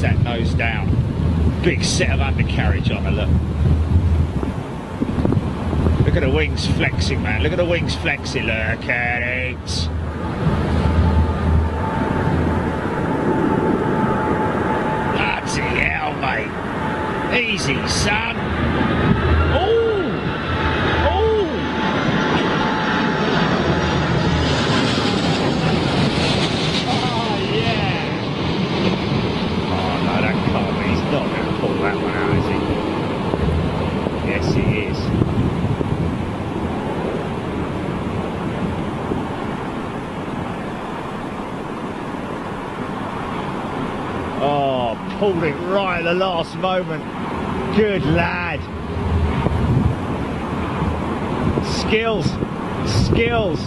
push that nose down. Big set of undercarriage on her, look. Look at the wings flexing, man. Look at the wings flexing. Look at it. Bloody hell, mate. Easy, son. Oh! Oh! Oh, yeah. Oh, no, that can't be. He's not going to pull that one out, is he? Yes, he is. Oh, pulled it right at the last moment. Good lad. Skills. Skills.